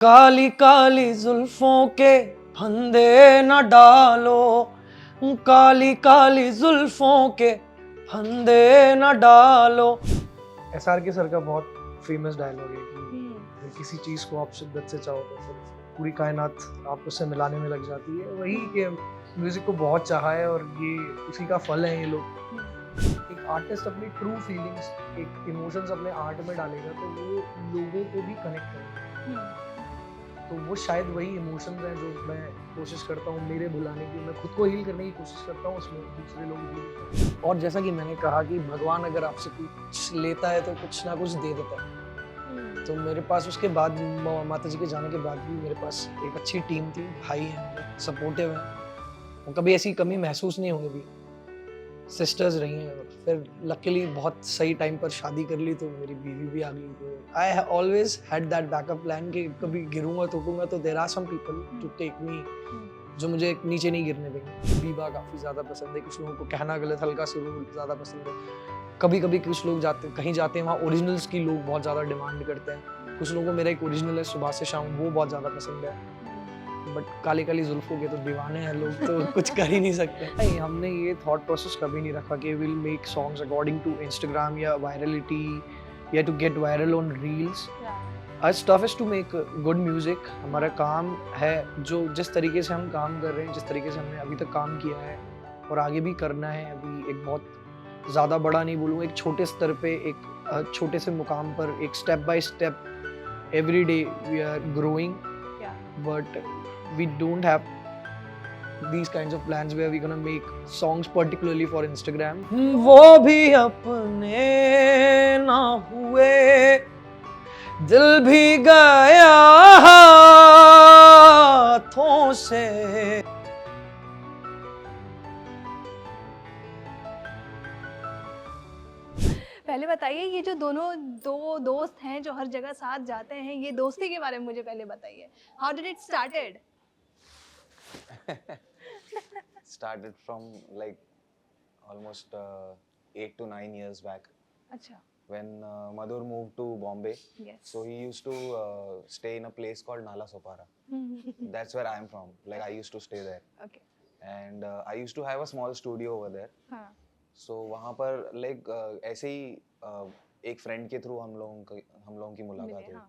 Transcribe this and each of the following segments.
काली काली जुल्फों के फंदे न डालो, काली काली जुल्फों के फंदे न डालो। एसआर के सर का बहुत फेमस डायलॉग है कि अगर किसी चीज को आप शिद्दत से चाहो तो फिर पूरी कायनात आपको उससे मिलाने में लग जाती है। वही कि म्यूजिक को बहुत चाहा है और ये उसी का फल है। ये लोग एक आर्टिस्ट अपनी ट्रू फीलिंग्स, एक इमोशंस अपने आर्ट में डालेगा तो वो लोगों को भी कनेक्ट करेगा। तो वो शायद वही इमोशंस हैं जो मैं कोशिश करता हूँ मेरे भुलाने की। मैं खुद को हील करने की कोशिश करता हूँ, उसमें दूसरे लोग भी। और जैसा कि मैंने कहा कि भगवान अगर आपसे कुछ लेता है तो कुछ ना कुछ दे देता है। तो मेरे पास उसके बाद माता जी के जाने के बाद भी मेरे पास एक अच्छी टीम थी, भाई हैं, सपोर्टिव हैं, और कभी ऐसी कमी महसूस नहीं होने दी। सिस्टर्स रही हैं और फिर लकीली बहुत सही टाइम पर शादी कर ली तो मेरी बीवी भी आ गई। तो I always had that backup plan कि कभी गिरूंगा टूटूंगा तो there are some people to take me, जो मुझे नीचे नहीं गिरने देंगे। बीबा काफ़ी ज़्यादा पसंद है, कुछ लोगों को कहना गलत, हल्का सुरूर ज़्यादा पसंद है। कभी कभी कुछ लोग कहीं जाते हैं वहाँ ओरिजिनल्स की लोग बहुत ज़्यादा डिमांड करते हैं। कुछ लोगों को मेरा एक ओरिजिनल है सुबह से शाम, वो बहुत ज़्यादा पसंद है। बट काली काली जुल्फों के तो दीवाने हैं लोग, तो कुछ कर ही नहीं सकते। नहीं, हमने ये थॉट प्रोसेस कभी नहीं रखा कि will make songs according to Instagram या वायरलिटी या to get viral on reels. आज tough is to make good music. हमारा काम है जो जिस तरीके से हम काम कर रहे हैं, जिस तरीके से हमने अभी तक काम किया है और आगे भी करना है। अभी एक बहुत ज़्यादा बड़ा नहीं बोलूँगा, एक छोटे स्तर पे, एक छोटे से मुकाम पर, एक step by step every day we are growing. But we don't have these kinds of plans where we're gonna make songs particularly for Instagram. वो भी अपने ना हुए, दिल भी गया हाथों से। पहले बताइए, ये जो दो दोस्त हैं जो हर जगह साथ जाते हैं, ये दोस्ती के बारे में मुझे पहले बताइए। How did it started? Started from like almost 8 to 9 years back अच्छा। when Madhur moved to Bombay. Yes. So he used to stay in a place called Nala Sopara. That's where I am from. Like I used to stay there. Okay. And I used to have a small studio over there. हाँ. So वहाँ पर like ऐसे ही एक friend के through हम लोगों की मुलाकात हुई. हाँ.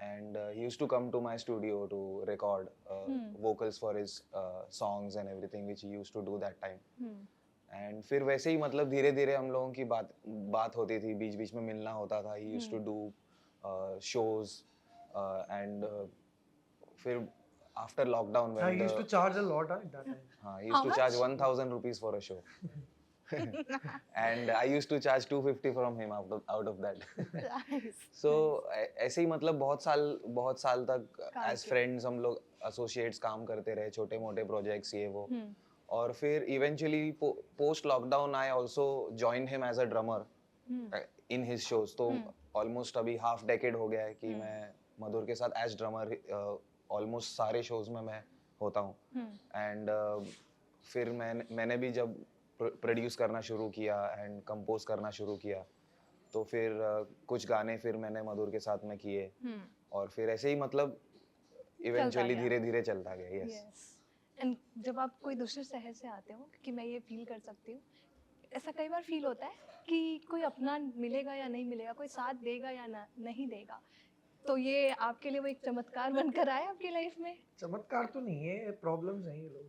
And he used to come to my studio to record vocals for his songs and everything which he used to do that time. And फिर वैसे ही मतलब धीरे धीरे हम लोगों की बात होती थी, बीच बीच में मिलना होता था. He used to do shows and फिर after lockdown when he used to charge a lot at that time. he used to charge 1,000 rupees for a show. And I used to charge 250 from him out of that. Nice. So ऐसे ही मतलब बहुत साल तक as friends हम लोग associates काम करते रहे, छोटे मोटे projects ये वो. और फिर eventually post lockdown I also joined him as a drummer in his shows. तो almost अभी half decade हो गया है कि मैं मधुर के साथ as drummer almost सारे shows में मैं होता हूँ. And फिर मैंने भी जब प्रोड्यूस करना शुरू किया एंड कंपोज करना शुरू किया तो फिर कुछ गाने फिर मैंने मधुर के साथ में किए और फिर ऐसे ही मतलब इवेंचुअली धीरे धीरे चलता गया. यस. एंड जब आप कोई दूसरे शहर से आते हो, कि मैं ये फील कर सकती हूँ, ऐसा कई बार फील होता है कि कोई अपना मिलेगा या नहीं मिलेगा, कोई साथ देगा या नहीं देगा, तो ये आपके लिए वो एक चमत्कार बनकर आया आपकी लाइफ में? चमत्कार तो नहीं है, प्रॉब्लम्स हैं ये लोग.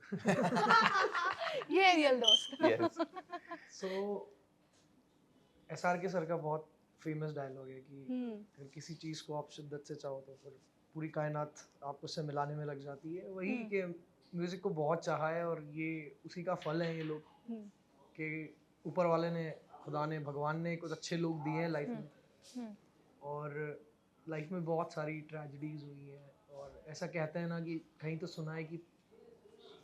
ये रियल दोस्त. यस. सो एसआर के सर का बहुत फेमस डायलॉग है कि अगर किसी चीज को आप शिद्दत से चाहो तो फिर पूरी कायनात आपको उससे मिलाने में लग जाती है. वही कि म्यूजिक को बहुत चाहा है और ये उसी का फल है. ये लोग कि ऊपर वाले ने, खुदा ने, भगवान ने कुछ अच्छे लोग दिए हैं लाइफ में. और लाइफ में बहुत सारी ट्रेजेडीज हुई हैं और ऐसा कहते हैं ना कि कहीं तो सुना है कि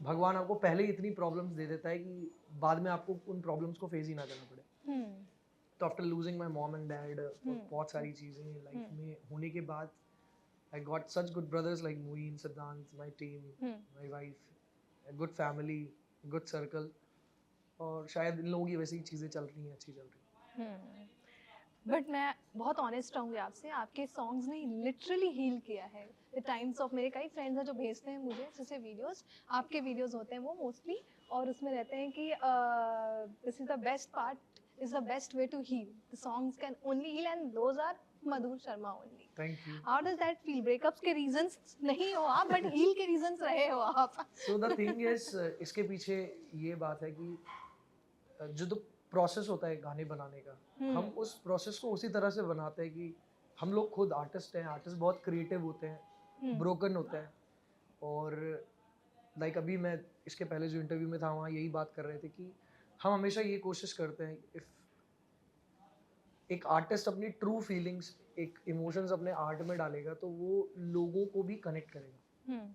भगवान आपको पहले ही इतनी प्रॉब्लम्स दे देता है कि बाद में आपको उन प्रॉब्लम्स को फेस ही ना करना पड़े. तो after losing my mom and dad बहुत सारी चीज़ें लाइफ में होने के बाद I got such good brothers like Muin, Siddhant, my team, my wife, a good family, good circle. और शायद इन लोगों की वैसी चीज़ें चल रही हैं, अच्छी चल रही हैं. बट मैं बहुत ऑनेस्ट रहूँगी आपसे, आपके सॉन्ग्स ने लिटरली हील किया है द टाइम्स ऑफ। मेरे कई फ्रेंड्स हैं जो भेजते हैं मुझे जैसे वीडियोस, आपके वीडियोस होते हैं वो मोस्टली, और उसमें रहते हैं कि this is the best part, is the best way to heal, the songs can only heal and those are Madhur Sharma only. Thank you. How does that feel? Breakups के रीजंस नहीं हो आप, बट हील के रीजंस रहे हो आप। So the thing is, इसके पीछे ये बात है कि जो तो प्रोसेस होता है गाने बनाने का, हम उस प्रोसेस को उसी तरह से बनाते हैं कि हम लोग खुद आर्टिस्ट हैं, आर्टिस्ट बहुत क्रिएटिव होते हैं, ब्रोकन होते हैं। और लाइक अभी मैं इसके पहले जो इंटरव्यू में था वहाँ यही बात कर रहे थे कि हम हमेशा ये कोशिश करते हैं, इफ एक आर्टिस्ट अपनी ट्रू फीलिंग्स, एक इमोशंस अपने आर्ट में डालेगा तो वो लोगों को भी कनेक्ट करेगा।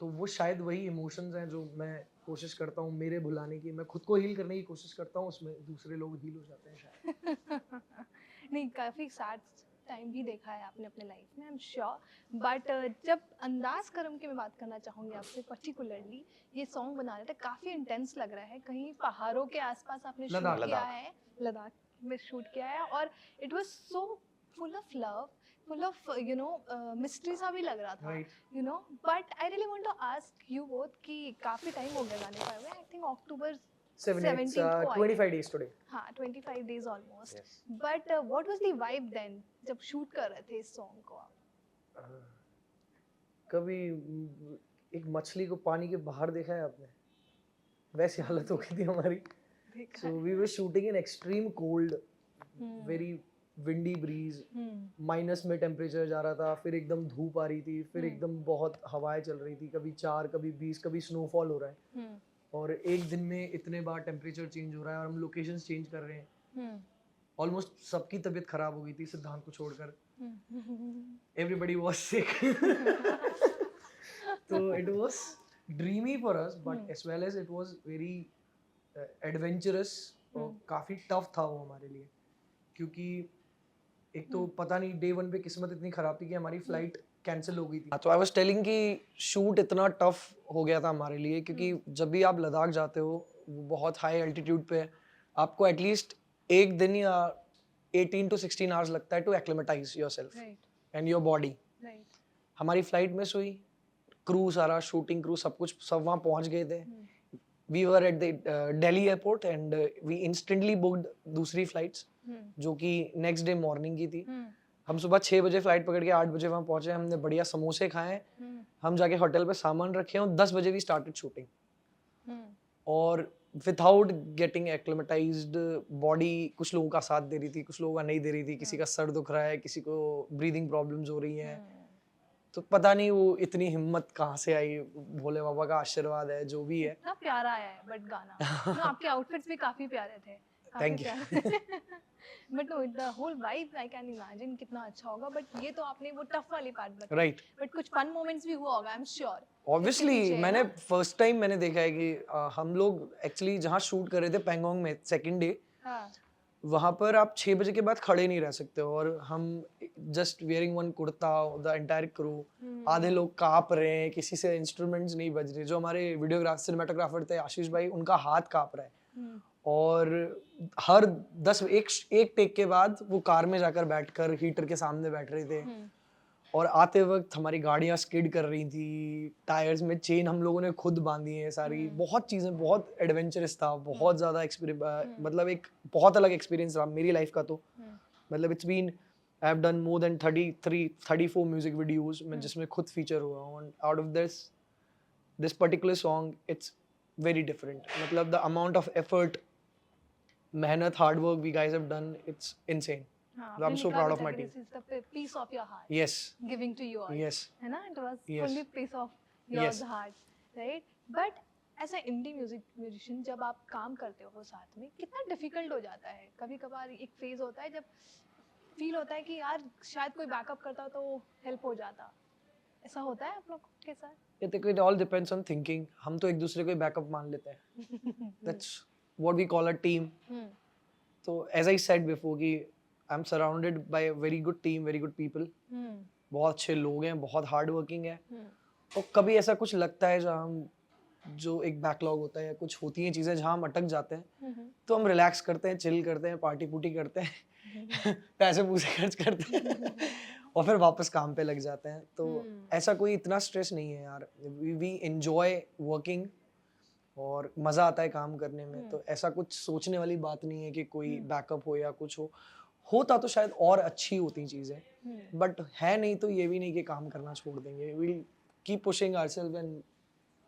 तो वो शायद वही इमोशंस हैं जो मैं कोशिश करता हूँ मेरे भुलाने की, मैं खुद को हील करने की कोशिश करता हूँ, उसमें दूसरे लोग हील हो जाते हैं शायद। नहीं, काफ़ी सैड टाइम भी देखा है आपने अपने लाइफ में, आई एम श्योर। बट जब अंदाज करम की मैं बात करना चाहूँगी आपसे पर्टिकुलरली, ये सॉन्ग बना रहे थे, काफ़ी इंटेंस लग रहा है, कहीं पहाड़ों के आसपास आपने शूट किया है, लद्दाख में शूट किया है, और it was so full of love, full of you know mystery सा भी लग रहा था, you know. But I really want to ask you both कि काफ़ी टाइम हो गया गाने पाए हुए, I think October 25 days today. हाँ 25 days almost. But what was the vibe then जब शूट कर रहे थे इस सॉन्ग को आप? कभी एक मछली को पानी के बाहर देखा है आपने? वैसी हालत हो गई थी हमारी। So we were shooting in extreme cold, very windy breeze, minus में टेम्परेचर जा रहा था, फिर एकदम धूप आ रही थी, फिर एकदम बहुत हवाएं चल रही थी, कभी 4 कभी 20 कभी स्नोफॉल हो रहा है, और एक दिन में इतने बार टेम्परेचर चेंज हो रहा है और हम लोकेशंस चेंज कर रहे हैं। ऑलमोस्ट सबकी तबीयत खराब हो गई थी सिद्धांत को छोड़कर, एवरीबडी वाज सिक। तो it was dreamy for us, but as well as it was very adventurous, और काफ़ी टफ था वो हमारे लिए, क्योंकि एक तो पता नहीं डे 1 पे किस्मत इतनी ख़राब थी कि हमारी फ्लाइट कैंसिल हो गई थी। तो आई वाज टेलिंग कि शूट इतना टफ हो गया था हमारे लिए, क्योंकि जब भी आप लद्दाख जाते हो, वो बहुत हाई एल्टीट्यूड पे है, आपको एटलीस्ट एक दिन या 18 to 16 आवर्स लगता है to acclimatise yourself and your body. हमारी फ्लाइट मिस हुई, क्रू सारा शूटिंग क्रू सब वहाँ पहुँच गए थे। We were at the Delhi airport and we instantly booked दूसरी फ्लाइट्स, जो कि नेक्स्ट डे मॉर्निंग की थी। हम सुबह 6 बजे फ्लाइट पकड़ के 8 बजे वहाँ पहुँचे, हमने बढ़िया समोसे खाए, हम जाके होटल पे सामान रखे और 10 बजे वी स्टार्टेड शूटिंग। और विदाउट गेटिंग एक्लिमेटाइज्ड बॉडी कुछ लोगों का साथ दे रही थी, कुछ लोगों का नहीं दे रही थी, किसी का सर दुख रहा है, किसी को ब्रीदिंग प्रॉब्लम्स हो रही हैं। तो पता नहीं वो इतनी हिम्मत कहाँ से आई, भोले बाबा का आशीर्वाद है, जो भी है। इतना प्यारा है बट गाना, no, आपके आउटफिट्स भी काफी प्यारे थे। Thank you. But no, the whole vibe I can imagine कितना अच्छा होगा। बट ये तो आपने वो टफ वाली पार्ट बताई, राइट। बट कुछ फन मोमेंट्स भी हुआ होगा, आई एम श्योर। ऑब्वियसली मैंने फर्स्ट टाइम मैंने देखा है कि हम लोग एक्चुअली जहाँ शूट कर रहे थे पैंगोंग में सेकंड डे, वहाँ पर आप 6 बजे के बाद खड़े नहीं रह सकते हो, और हम just wearing one kurta, the entire crew, आधे लोग काँप रहे हैं, किसी से इंस्ट्रूमेंट्स नहीं बज रहे। जो हमारे वीडियोग्राफर सिनेमाटोग्राफर थे आशीष भाई, उनका हाथ काँप रहा है, और हर 10 एक टेक के बाद वो कार में जाकर बैठकर हीटर के सामने बैठ रहे थे, और आते वक्त हमारी गाड़ियाँ स्किड कर रही थी, टायर्स में चेन हम लोगों ने खुद बांधी है सारी, बहुत चीज़ें, बहुत एडवेंचरस था, बहुत ज़्यादा मतलब एक बहुत अलग एक्सपीरियंस रहा मेरी लाइफ का। तो मतलब it's been, I have done more than 34 music videos में जिसमें खुद फीचर हुआ हूँ, and out of this particular song it's very different. मतलब द अमाउंट ऑफ एफर्ट, मेहनत, hard work we guys have done, it's insane. I'm so proud of my team. This is the piece of your heart. Yes. Giving to you all. Yes. है ना? It was Yes. fully piece of your Yes. heart, right? But as a indie musician, जब आप काम करते हो साथ में, कितना difficult हो जाता है? कभी-कभार एक phase होता है जब feel होता है कि यार शायद कोई backup करता तो help हो जाता। ऐसा होता है आप लोग के साथ? It all depends on thinking. हम तो एक दूसरे को बैकअप मान लेते हैं. That's what we call a team. तो as I said before कि I'm surrounded by a very good team, very good people. बहुत अच्छे लोग हैं, बहुत हार्ड वर्किंग है, और कभी ऐसा कुछ लगता है जो एक बैकलॉग होता है या कुछ होती हैं चीज़ें जहाँ हम अटक जाते हैं, तो हम रिलैक्स करते हैं, चिल करते हैं, पार्टी पुटी करते हैं, पैसे पूसे खर्च करते हैं और फिर वापस काम पे लग जाते हैं। तो ऐसा कोई इतना स्ट्रेस नहीं है यार, वी एंजॉय वर्किंग और मज़ा आता है काम करने में। तो ऐसा कुछ सोचने वाली बात नहीं है कि कोई बैकअप हो या कुछ हो। होता तो शायद और अच्छी होती चीज़ें, बट है नहीं तो ये भी नहीं कि काम करना छोड़ देंगे। Will keep pushing ourselves and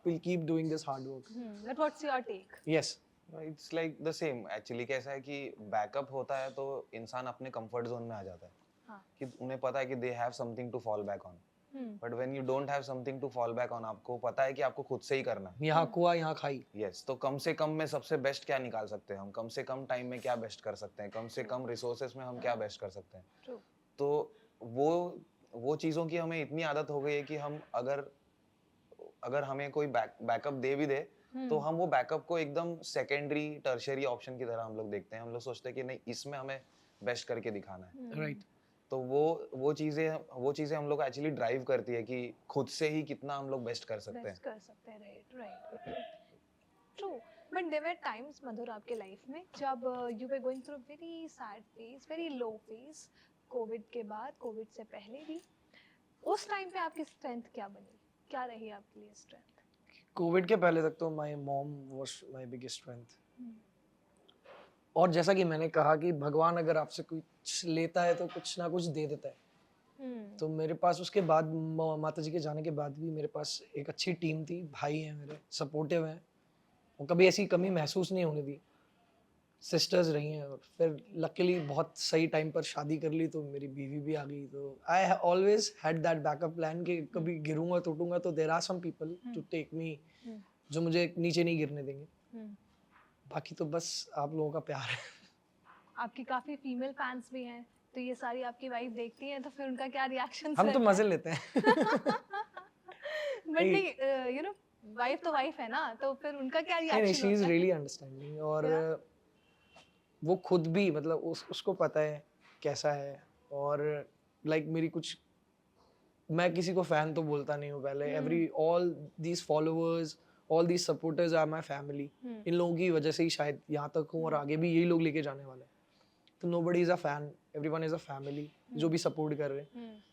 will keep doing this hard work. But what's your take? Yes, it's like the same actually. कैसा है कि बैकअप होता है तो इंसान अपने कंफर्ट जोन में आ जाता है। हाँ। कि उन्हें पता है कि they have something to fall back on. But when you don't have something to fall back on, आपको पता है कि आपको खुद से ही करना है। यहाँ कुआ यहाँ खाई। यस, तो कम से कम में सबसे बेस्ट क्या निकाल सकते हैं हम, कम से कम टाइम में क्या बेस्ट कर सकते हैं, कम से कम रिसोर्सेज में हम क्या बेस्ट कर सकते हैं। True. तो वो चीज़ों की हमें इतनी आदत हो गई है कि हम अगर हमें कोई बैकअप दे भी दे तो हम वो बैकअप को एकदम सेकेंडरी टर्शियरी ऑप्शन की तरह हम लोग देखते हैं। हम लोग सोचते हैं कि नहीं, इसमें हमें बेस्ट करके दिखाना है। राइट। तो वो चीज़ें हम लोग एक्चुअली ड्राइव करती है कि खुद से ही कितना हम लोग बेस्ट कर सकते हैं। बेस्ट कर सकते हैं, right. True. But there were times Madhur आपके लाइफ में जब you were going through very sad phase, very low phase, COVID के बाद, कोविड से पहले भी। उस टाइम पे आपकी स्ट्रेंथ क्या बनी, क्या रही आपके लिए स्ट्रेंथ? कोविड के पहले तक तो my mom was my biggest strength. और जैसा कि मैंने कहा कि भगवान अगर आपसे कुछ लेता है तो कुछ ना कुछ दे देता है। तो मेरे पास उसके बाद माता जी के जाने के बाद भी मेरे पास एक अच्छी टीम थी, भाई हैं मेरे, सपोर्टिव हैं, और कभी ऐसी कमी महसूस नहीं होने दी। सिस्टर्स रही हैं, और फिर लकीली बहुत सही टाइम पर शादी कर ली तो मेरी बीवी भी आ गई। तो I always had that backup plan कि कभी गिरूंगा टूटूंगा तो there are some people to take me, जो मुझे नीचे नहीं गिरने देंगे। बाकी तो बस आप लोगों का प्यार है। आपकी काफी फीमेल फैंस भी हैं, तो ये सारी आपकी वाइफ देखती हैं तो फिर उनका क्या रिएक्शन? हम तो मजे लेते हैं। बट नहीं, यू नो, वाइफ तो वाइफ है ना, तो फिर उनका क्या रिएक्शन? नहीं, शी इज रियली अंडरस्टैंडिंग। और वो खुद भी मतलब उसको पता है कैसा है। और लाइक मेरी कुछ, मैं किसी को फैन तो बोलता नहीं हूँ पहले। Every all these followers, all these supporters are my family. इन लोगों की वजह से ही शायद यहाँ तक हूँ, और आगे भी यही लोग लेके जाने वाले हैं। तो nobody is a fan, everyone is a family, जो भी सपोर्ट कर रहे हैं।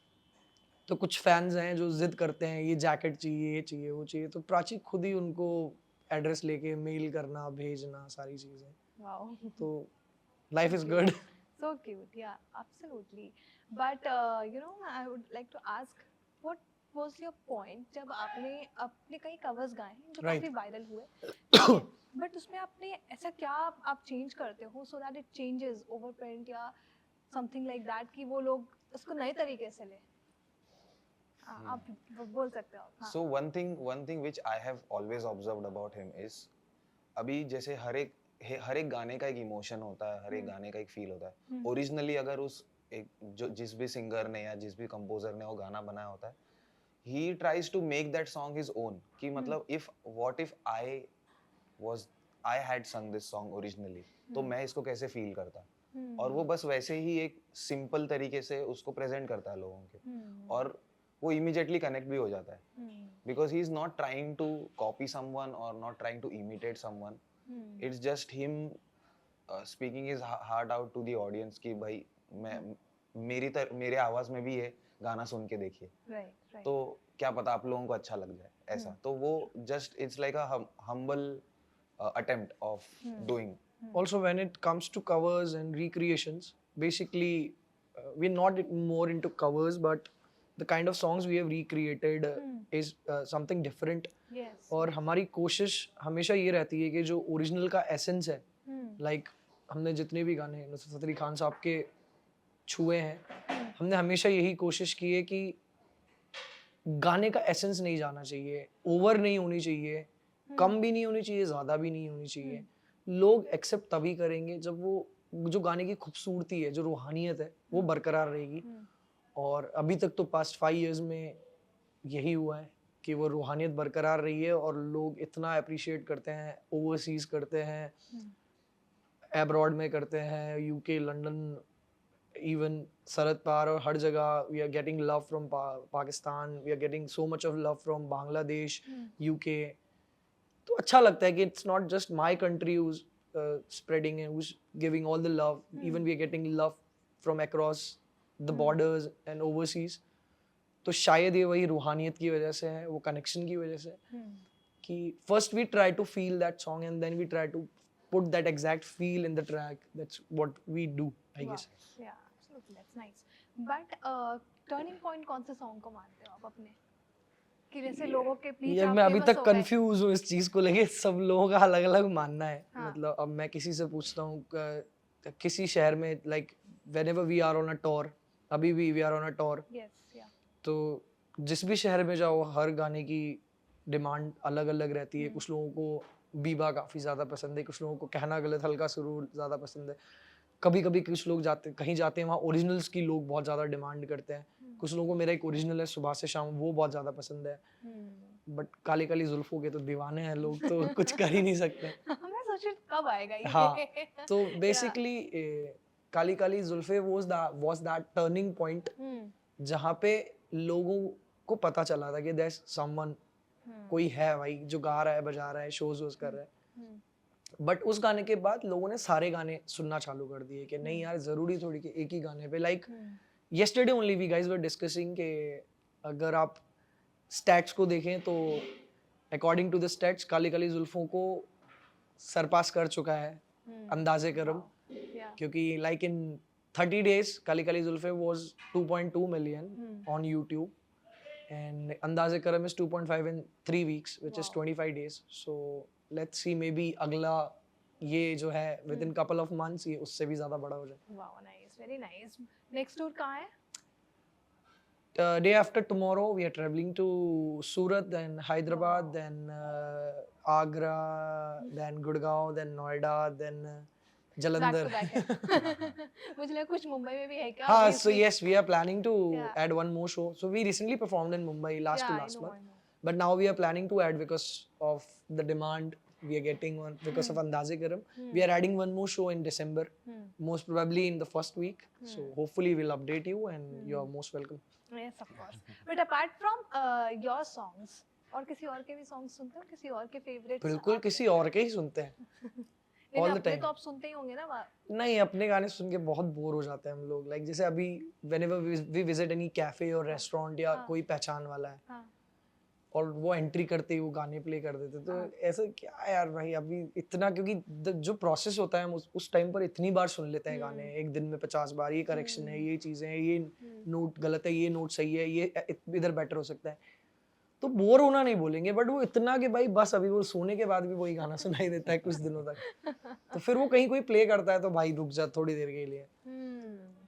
तो कुछ फैंस हैं जो जिद करते हैं, ये जैकेट चाहिए, ये चाहिए, वो चाहिए, तो प्राची खुद ही उनको एड्रेस लेके मेल करना, भेजना, सारी चीजें। वाओ। तो life is good. So cute, yeah, absolutely. But you know, I would like to ask, what was your point जब आपने अपने कई covers गाए जो Right. काफी वायरल हुए, बट उसमें आपने ऐसा क्या आप चेंज करते हो so that it changes overprint या something like that कि वो लोग उसको नए तरीके से ले? आप बोल सकते हो। हाँ. So one thing which I have always observed about him is, अभी जैसे हर एक गाने का एक इमोशन होता है, हर एक गाने का एक फील होता है। ओरिजिनली अगर जिस भी सिंगर ने या जिस भी कंपोजर ने वो गाना बनाया होता है, he tries to make that song his own। कि मतलब what if I had sung this song originally, तो मैं इसको कैसे फील करता। और वो बस वैसे ही एक सिंपल तरीके से उसको प्रेजेंट करता है लोगों के, और वो इमीडिएटली कनेक्ट भी हो जाता है। Because he is not trying to copy someone और not trying to imitate someone. It's just him speaking his heart out to the audience कि भाई मेरे आवाज में भी ये गाना सुन के देखिए। तो क्या पता आप लोगों को अच्छा लग जाए, ऐसा। तो वो just it's like a humble attempt of doing। Also, when it comes to covers and recreations, basically we're not more into covers, but the kind of songs we have recreated is something different। Yes. और हमारी कोशिश हमेशा ये रहती है कि जो original का एसेंस है, लाइक हमने जितने भी गाने नुसरत फतेह अली खान साहब के छुए हैं, हमने हमेशा यही कोशिश की है कि गाने का एसेंस नहीं जाना चाहिए, ओवर नहीं होनी चाहिए, कम भी नहीं होनी चाहिए, ज़्यादा भी नहीं होनी चाहिए। लोग एक्सेप्ट तभी करेंगे जब वो जो गाने की खूबसूरती है, जो रूहानियत है, वो बरकरार रहेगी। और अभी तक तो पास्ट 5 years में यही हुआ है कि वो रूहानियत बरकरार रही है, और लोग इतना अप्रिशिएट करते हैं, ओवरसीज करते हैं, एब्रॉड में करते हैं, यूके, लंदन, इवन सरहद पार, और हर जगह we are getting love from Pakistan, we are getting so much of love from Bangladesh, UK. तो अच्छा लगता है कि it's not just my country who's spreading and who's giving all the love, even we are getting love from across the borders and overseas. तो शायद ये वही रूहानियत की वजह से है, वो कनेक्शन की वजह से कि first we try to feel that song and then we try to put that exact feel in the track. That's what we do, I guess. Yeah, absolutely, that's nice. But turning point कौन से song को मानते हो आप अपने, कि जैसे लोगों के बीच यार आप मैं अभी famous तक हो गए? कंफ्यूज हूँ इस चीज को लेके. सब लोगों का अलग अलग मानना है. हाँ. मतलब अब मैं किसी से पूछता हूँ किसी शहर में, like whenever we are on a tour, अभी भी we are on a tour, Yes, yeah. तो जिस भी शहर में जाओ हर गाने की डिमांड अलग अलग रहती है. कुछ लोगों को बीबा काफ़ी ज़्यादा पसंद है, कुछ लोगों को कहना गलत हल्का सुरूर ज़्यादा पसंद है. कभी कभी कुछ लोग कहीं जाते हैं वहाँ ओरिजिनल्स की लोग बहुत ज़्यादा डिमांड करते हैं. कुछ लोगों को मेरा एक ओरिजिनल है सुबह से शाम, वो बहुत ज़्यादा पसंद है. बट काली काली जुल्फों के तो दीवाने हैं लोग, तो कुछ कर ही नहीं सकते. मैं सोच रही कब आएगा ये. हाँ, तो basically Kali Kali Zulfe was that turning point जहाँ पे लोगों को पता चला था कि there's someone, कोई है भाई जो गा रहा है, बजा रहा है, शोज वोज कर रहा है. बट उस गाने के बाद लोगों ने सारे गाने सुनना चालू कर दिए कि नहीं यार जरूरी थोड़ी कि एक ही गाने पे. Like yesterday only we guys were discussing कि अगर आप स्टैट्स को देखें तो अकॉर्डिंग टू द स्टैट्स काली काली जुल्फों को सरपास कर चुका है अंदाजे करम. क्योंकि like in 30 days Kali Kali Zulfe was 2.2 million on YouTube and अंदाजे करम is 2.5 in 3 weeks which is 25 days. So let's see, maybe अगला ये जो है within couple of months ये उससे भी ज़्यादा बड़ा हो जाए. Wow, nice, very nice. Next tour कहाँ है? Day after tomorrow we are traveling to Surat, then Hyderabad, then Agra, then Gurgaon, then Noida, then Jalandhar. Back to back है. मुझे लगा कुछ मुंबई में भी है क्या? हाँ, अभी so इसमें? yes, we are planning to Yeah. add one more show. So we recently performed in Mumbai last Yeah, to I last know, month, I know. but now we are planning to add because of the demand we are getting on because of Andaze Karam. We are adding one more show in December, most probably in the first week. So hopefully we'll update you and you are most welcome. Yes, of course. But apart from your songs, और किसी और के भी songs सुनते हो? किसी और के favorites? बिल्कुल किसी और के ही सुनते हैं. लेकिन all the अपने time. तो आप सुनते ही होंगे ना वहाँ. नहीं, अपने गाने सुन के बहुत बोर हो जाते हैं हम लोग. लाइक जैसे अभी whenever we visit any cafe और restaurant या कोई पहचान वाला है हाँ. और वो एंट्री करते ही वो गाने प्ले कर देते, तो ऐसा क्या है यार भाई अभी इतना, क्योंकि जो प्रोसेस होता है हम उस टाइम पर इतनी बार सुन लेते हैं गाने, एक दिन में 50 बार. ये करेक्शन है, ये चीजें हैं, ये नोट गलत है, ये नोट सही है, ये इधर बेटर हो सकता है. तो बोर होना नहीं बोलेंगे, बट वो इतना कि भाई बस अभी वो सोने के बाद भी वही गाना सुनाई देता है कुछ दिनों तक. तो फिर वो कहीं कोई प्ले करता है तो भाई रुक जा थोड़ी देर के लिए.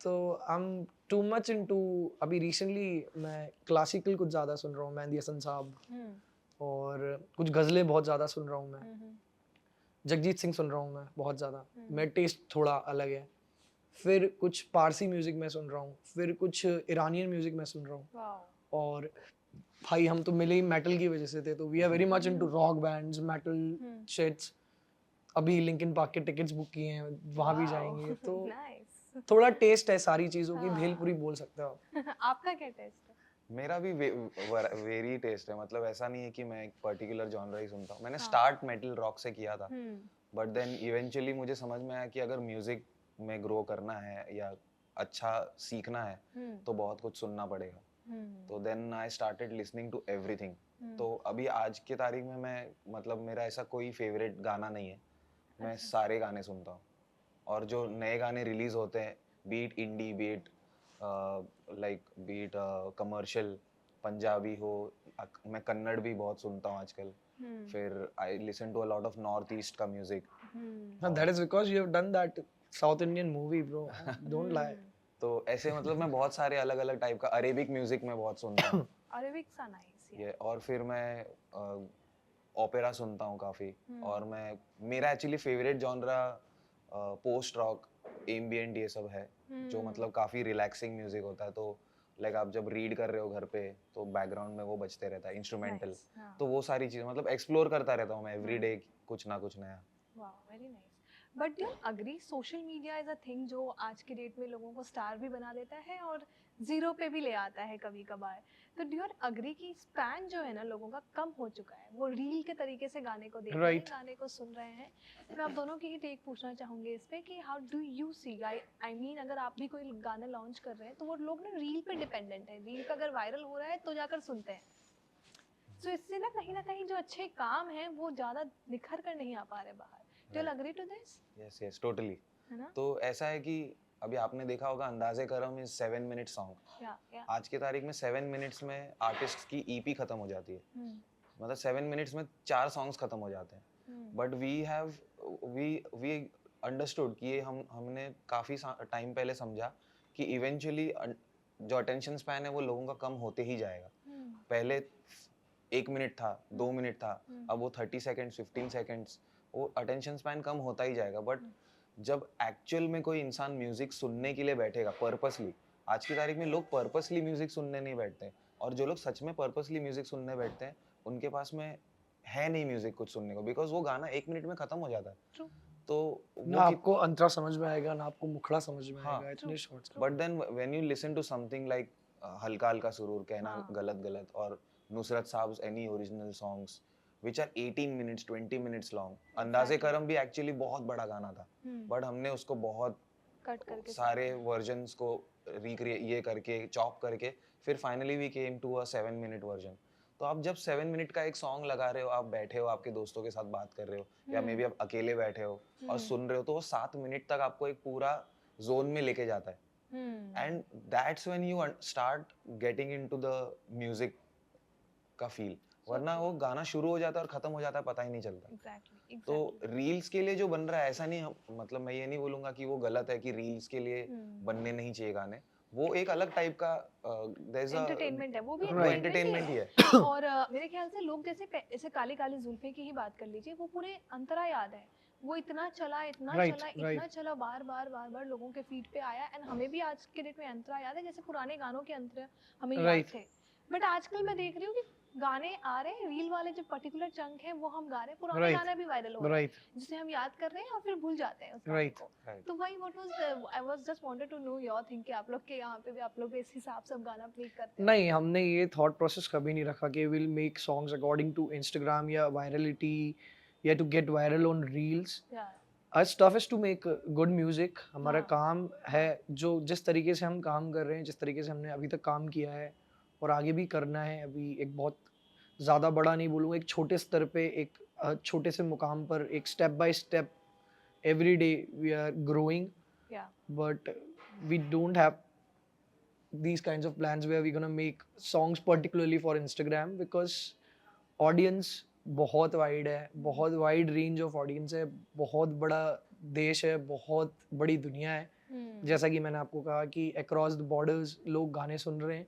तो I am too much into, अभी रिसेंटली मैं क्लासिकल कुछ ज़्यादा सुन रहा हूँ, मेहंदी हसन साहब, और कुछ गज़लें बहुत ज़्यादा सुन रहा हूँ मैं. जगजीत सिंह सुन रहा हूँ मैं बहुत ज़्यादा. मेरा टेस्ट थोड़ा अलग है. फिर कुछ पारसी म्यूज़िक में सुन रहा हूँ, फिर कुछ ईरानियन म्यूज़िक में सुन रहा हूँ. और भाई हम तो मिले ही मेटल की वजह से थे, तो we are very much into rock bands, metal shits. अभी लिंकिन पार्क के टिकट्स बुक किए हैं, वहाँ भी जाएंगे. तो थोड़ा टेस्ट है सारी चीज़ों की, भेलपुरी बोल सकते हो आप. आपका क्या टेस्ट है? मेरा भी वेरी टेस्ट है. मतलब ऐसा नहीं है कि मैं एक पर्टिकुलर जॉनर ही सुनता हूँ. मैंने स्टार्ट मेटल रॉक से किया था, बट देन इवेंचुअली मुझे समझ में आया कि अगर म्यूजिक में ग्रो करना है या अच्छा सीखना है तो बहुत कुछ सुनना पड़ेगा. तो then I started listening to everything. तो अभी आज के तारीख में मैं, मतलब मेरा ऐसा कोई फेवरेट गाना नहीं है, मैं सारे गाने सुनता हूँ. और जो नए गाने रिलीज होते हैं, beat indie, beat commercial, Punjabi हो, मैं कन्नड़ भी बहुत सुनता हूँ आजकल. फिर I listen to a lot of North East का म्यूजिक. That is because you have done that South Indian movie bro, don't lie. तो ऐसे मतलब मैं बहुत सारे अलग अलग टाइप का अरेबिक म्यूजिक मैं बहुत सुनता हूँ. अरेबिक सा नाइस. ये और फिर मैं ओपेरा सुनता हूँ काफी. और मैं, मेरा actually favourite genre post rock, ambient, ये सब है, जो मतलब काफी रिलैक्सिंग म्यूजिक होता है. तो लाइक आप जब रीड कर रहे हो घर पे तो बैकग्राउंड में वो बजते रहता है, इंस्ट्रूमेंटल. तो वो सारी चीजें मतलब एक्सप्लोर करता रहता हूँ मैं एवरीडे, कुछ ना कुछ नया. वाह, very nice. But you agree social media is a thing जो आज के डेट में लोगों को स्टार भी बना देता है और जीरो पे भी ले आता है कभी कभार. तो डू यू अग्री कि स्पैन जो है ना लोगों का कम हो चुका है, वो रील के तरीके से गाने को देख रहे हैं, Right. गाने को सुन रहे हैं। मैं आप दोनों की ही टेक पूछना चाहूँगी इस पे कि how do you see, I mean अगर आप भी कोई गाना लॉन्च कर रहे हैं तो वो लोग ना रील पे डिपेंडेंट है, रील का अगर वायरल हो रहा है तो जाकर सुनते हैं। तो इससे ना कहीं जो अच्छे काम हैं वो ज़्यादा निखर कर नहीं आ पा रहे बाहर। Do you agree to this? Yes yes totally. है ना? तो ऐसा है कि अभी आपने देखा होगा अंदाज़े करम इज 7 मिनट सॉन्ग। या आज की तारीख में 7 मिनट्स में आर्टिस्ट की ईपी खत्म हो जाती है। मतलब 7 मिनट्स में 4 सॉन्ग्स खत्म हो जाते हैं। बट वी अंडरस्टूड कि ये हमने काफ़ी टाइम पहले समझा कि इवेंचुअली जो अटेंशन स्पैन है वो लोगों का कम होते ही जाएगा। पहले 1 मिनट था, 2 मिनट था, अब वो 30 सेकेंड्स 15 सेकेंड्स, वो अटेंशन स्पैन कम होता ही जाएगा। बट जब एक्चुअल में कोई इंसान म्यूजिक सुनने के लिए बैठेगा पर्पसली, आज की तारीख में लोग पर्पसली म्यूजिक सुनने नहीं बैठते, और जो लोग सच में पर्पसली म्यूजिक सुनने बैठते हैं उनके पास में है नहीं म्यूजिक कुछ सुनने को, बिकॉज वो गाना 1 मिनट में खत्म हो जाता है। True. तो ना आपको अंतरा समझ में आएगा ना आपको मुखड़ा समझ में हाँ, आएगा इतने shorts. But then when you listen to something like Halka Halka Suroor, कहना हाँ. गलत गलत, और Nusrat sahab's any original songs which are 18 minutes 20 minutes long, Andaze Karam भी एक्चुअली बहुत बड़ा गाना था, बट हमने उसको बहुत कट करके सारे वर्जन्स को रिक्रिएट ये करके चॉप करके फिर finally we came to a 7 minute version. तो आप जब 7 मिनट का एक सॉन्ग लगा रहे हो, आप बैठे हो आपके दोस्तों के साथ बात कर रहे हो, या मे बी आप अकेले बैठे हो और सुन रहे हो, तो वो 7 मिनट तक आपको एक पूरा जोन में लेके जाता है। And that's when you start getting into the music का फील, वरना वो गाना शुरू हो जाता है और खत्म हो जाता है, पता ही नहीं चलता। Exactly. तो रील्स के लिए जो बन रहा है, ऐसा नहीं, मतलब मैं ये नहीं बोलूंगा कि वो गलत है कि रील्स के लिए बनने नहीं चाहिए गाने, वो एक अलग टाइप का एंटरटेनमेंट है, वो भी एंटरटेनमेंट ही है। और मेरे ख्याल से लोग जैसे काली काली जुल्फे की ही बात कर लीजिए, वो पूरे अंतरा याद है, वो इतना चला इतना चला बार लोगों के फीड पे आया, एंड हमें भी आज के डेट में अंतरा याद है, जैसे पुराने गानों के अंतरा हमें याद थे। बट आजकल मैं देख रही हूँ कि गाने आ रहे हैं, रील वाले जो पर्टिकुलर चंक है वो हम गा रहे हैं, पुराने गाने भी वायरल हो रहे हैं जिसे हम याद कर रहे हैं और फिर भूल जाते हैं उस गाने को। तो भाई I was just wanted to know your think कि आप लोग के यहाँ पे भी आप लोग इस हिसाब से गाना प्ले करते हैं? नहीं, हमने ये थॉट प्रोसेस कभी नहीं रखा कि will make songs according to Instagram या वायरलिटी या to get viral on reels. As tough is to make good music, हमारा काम है जो जिस तरीके से हम काम कर रहे हैं, जिस तरीके से हमने अभी तक काम किया है और आगे भी करना है, अभी एक बहुत ज़्यादा बड़ा नहीं बोलूँगा, एक छोटे स्तर पे, एक छोटे से मुकाम पर, एक step by step every day we are growing, but we don't have these kinds of plans where we're gonna make songs particularly for Instagram, because audience बहुत वाइड है, बहुत वाइड रेंज ऑफ ऑडियंस है, बहुत बड़ा देश है, बहुत बड़ी दुनिया है। जैसा कि मैंने आपको कहा कि अक्रॉस द बॉर्डर्स लोग गाने सुन रहे हैं,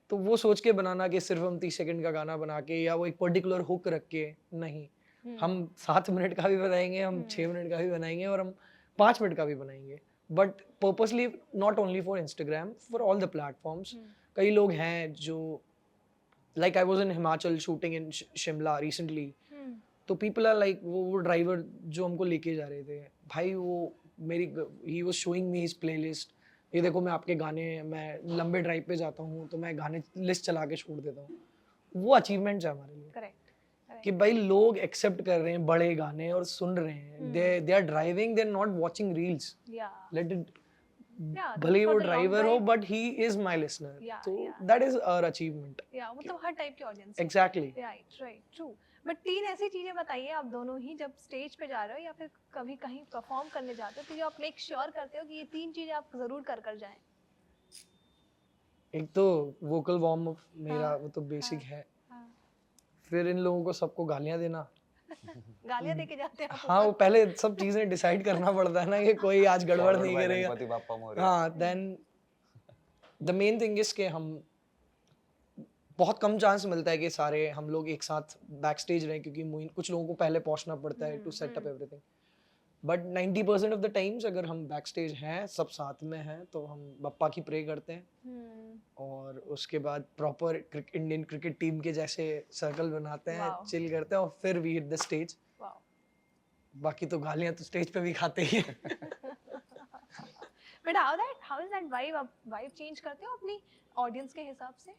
तो वो सोच के बनाना कि सिर्फ हम 30 सेकंड का गाना बना के या वो एक पर्टिकुलर हुक रख के नहीं, हम 7 मिनट का भी बनाएंगे, हम 6 मिनट का भी बनाएंगे और हम 5 मिनट का भी बनाएंगे, but purposely not only for Instagram, for all the platforms. कई लोग हैं जो like I was in Himachal shooting in Shimla recently, तो people are like, वो ड्राइवर जो हमको लेके जा रहे थे भाई, वो मेरी he was showing me his playlist, ये देखो मैं आपके गाने, मैं लंबे ड्राइव पे जाता हूँ तो मैं गाने लिस्ट चला के छोड़ देता हूँ। वो अचीवमेंट है हमारे लिए। करेक्ट कि भाई लोग एक्सेप्ट कर रहे हैं बड़े गाने और सुन रहे हैं, they are driving, they are not watching reels, let it, भले वो ड्राइवर हो but he is my listener, तो दैट इज आवर अचीवमेंट। मतलब हर टाइप के audience. Exactly, right true. But 3 ऐसी चीजें बताइए आप दोनों ही, जब स्टेज पे जा रहे हो या फिर कभी कहीं परफॉर्म करने जाते हो, तो जो आप मेक श्योर करते हो कि ये 3 चीजें आप जरूर कर जाएं। एक तो वोकल वार्म अप मेरा, वो तो बेसिक है। फिर इन लोगों को सबको गालियां देना। गालियां देके जाते हैं? हाँ, वो पहले सब चीजें डिसाइड करना पड़ता है ना कि कोई आज गड़बड़ नहीं करेगा। हाँ, then the main thing is कि हम, बहुत कम चांस मिलता है कि सारे हम लोग एक साथ बैक स्टेज रहें, क्योंकि कुछ लोगों को पहले पहुंचना पड़ता है to set up everything. But 90% of the times अगर हम बैक स्टेज हैं, सब साथ में हैं, तो हम बप्पा की प्रे करते हैं और उसके बाद प्रॉपर इंडियन क्रिकेट टीम के जैसे सर्कल बनाते हैं, चिल करते हैं और फिर वी हिट द स्टेज। बाकी तो गालियां तो स्टेज पे भी खाते ही हैं। But how is that vibe, आप वाइब चेंज करते हो अपनी ऑडियंस के हिसाब से?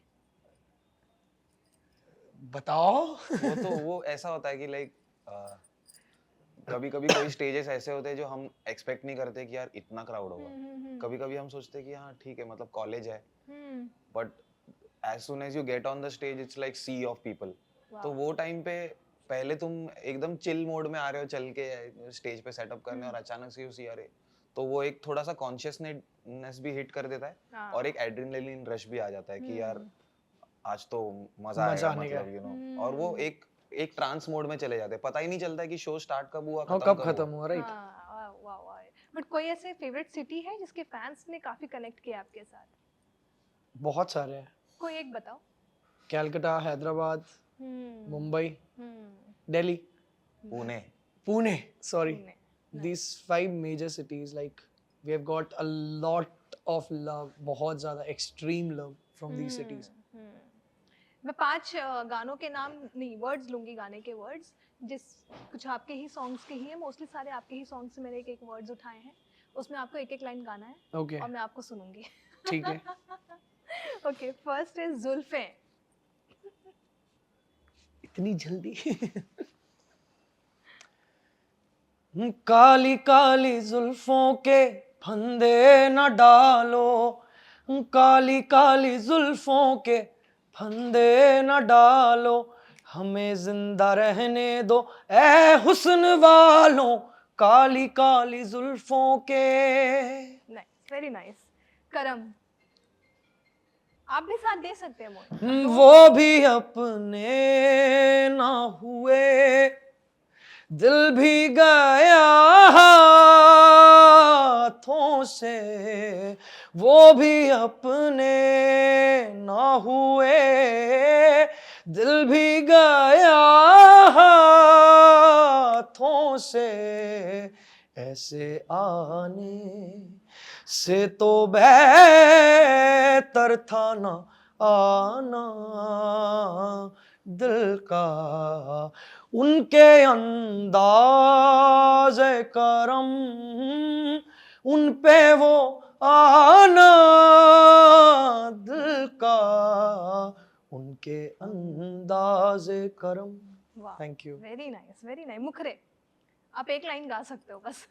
बताओ। वो ऐसा होता है कि लाइक कभी कभी कोई स्टेजेस ऐसे होते हैं जो हम एक्सपेक्ट नहीं करते कि यार इतना क्राउड होगा। कभी कभी हम सोचते हैं कि हाँ ठीक है, मतलब कॉलेज है, but as soon as you get on the stage it's like sea of people. तो वो टाइम पे पहले तुम एकदम चिल मोड में आ रहे हो चल के स्टेज पे सेटअप करने, और अचानक से यू सी अरे, तो वो एक थोड़ा सा कॉन्शियसनेस भी हिट कर देता है और एक एड्रेनलिन रश भी आ जाता है कि यार आज तो मजा आएगा, आने का। मतलब यू नो। और वो एक ट्रांस मोड में चले जाते हैं, पता ही नहीं चलता है कि शो स्टार्ट कब हुआ, और कब खत्म हुआ, राइट। वाह वाह। बट कोई ऐसे फेवरेट सिटी है जिसके फैंस ने काफी कनेक्ट किया आपके साथ? बहुत सारे हैं। कोई एक बताओ। Calcutta, Hyderabad, Mumbai, Delhi, Pune, sorry. These 5 major cities, like we have got a lot of love, बहुत ज़्यादा extreme love from these cities. मैं 5 गानों के नाम नहीं, वर्ड्स लूंगी, गाने के वर्ड्स, जिस कुछ आपके ही सॉन्ग्स के ही हैं, मोस्टली सारे आपके ही सॉन्ग्स से मैंने एक एक वर्ड्स उठाए हैं, उसमें आपको एक एक लाइन गाना है। Okay. और मैं आपको सुनूंगी। ठीक है। Okay, first is Zulfe. इतनी जल्दी? काली काली जुल्फों के फंदे न डालो, काली काली जुल्फों के फंदे न डालो, हमें जिंदा रहने दो ए हुस्न वालों, काली काली जुल्फों के। Nice, very nice. करम, आप भी साथ दे सकते हैं मोहित। वो भी अपने ना हुए, दिल भी गया हाथों से, वो भी अपने ना हुए, दिल भी गया हाथों से, ऐसे आने से तो बेहतर था ना आना, दिल का उनके अंदाज़ करम, उन पे वो आना, दिल का उनके Andaz Karam. Thank you. Very nice, very nice. मुखरे, आप एक लाइन गा सकते हो बस।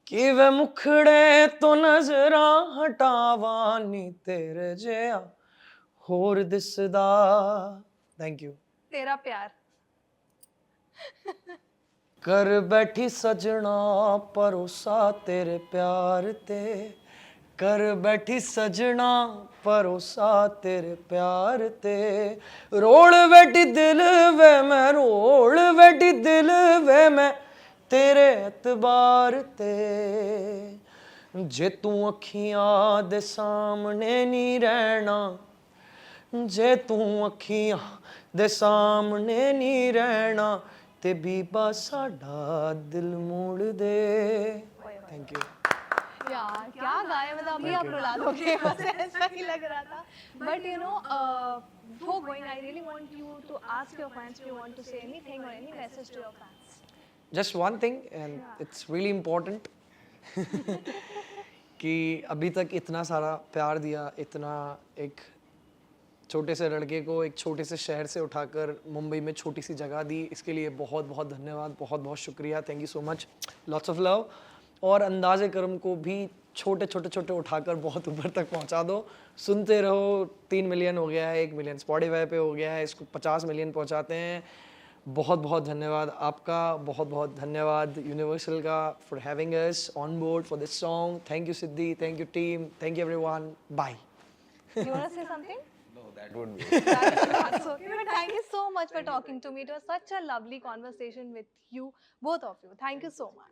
कि वे मुखड़े तो नजरा हटावानी तेरे जिया होर दिसदा। Thank you. तेरा प्यार। कर बैठी सजना परोसा तेरे प्यार ते, कर बैठी सजना परोसा तेरे प्यार ते, रोल बैठी दिल वे मैं, रोल बैठी दिल वे मैं तेरे एतबार ते, जे तू अखियां दे सामने नहीं रहना, जे तू अखियां दे सामने नहीं रहना, ते बीबा साडा दिल मोड़ दे। Thank you. यार क्या गाया, मतलब अभी आप रुला दोगे, बस ऐसा ही लग रहा था। But you know, before going, I really want you to ask your fans if you want to say anything or any message to your fans. Just one thing, and it's really important कि अभी तक इतना सारा प्यार दिया, इतना एक छोटे से लड़के को एक छोटे से शहर से उठाकर मुंबई में छोटी सी जगह दी, इसके लिए बहुत बहुत धन्यवाद, बहुत बहुत शुक्रिया। Thank you so much, lots of love. और अंदाज़े करम को भी छोटे छोटे छोटे उठाकर बहुत ऊपर तक पहुंचा दो। सुनते रहो, 3 मिलियन हो गया है, 1 मिलियन स्पॉटिफाई पे हो गया है, इसको 50 मिलियन पहुंचाते हैं। बहुत बहुत धन्यवाद आपका, बहुत बहुत धन्यवाद यूनिवर्सल का for having us on board for this song. Thank you Siddhi, thank you team, thank you everyone, bye. You want to say something? No, that would be That's okay. But thank you so much for talking to me. It was such a lovely conversation with you, both of you. Thank you so much.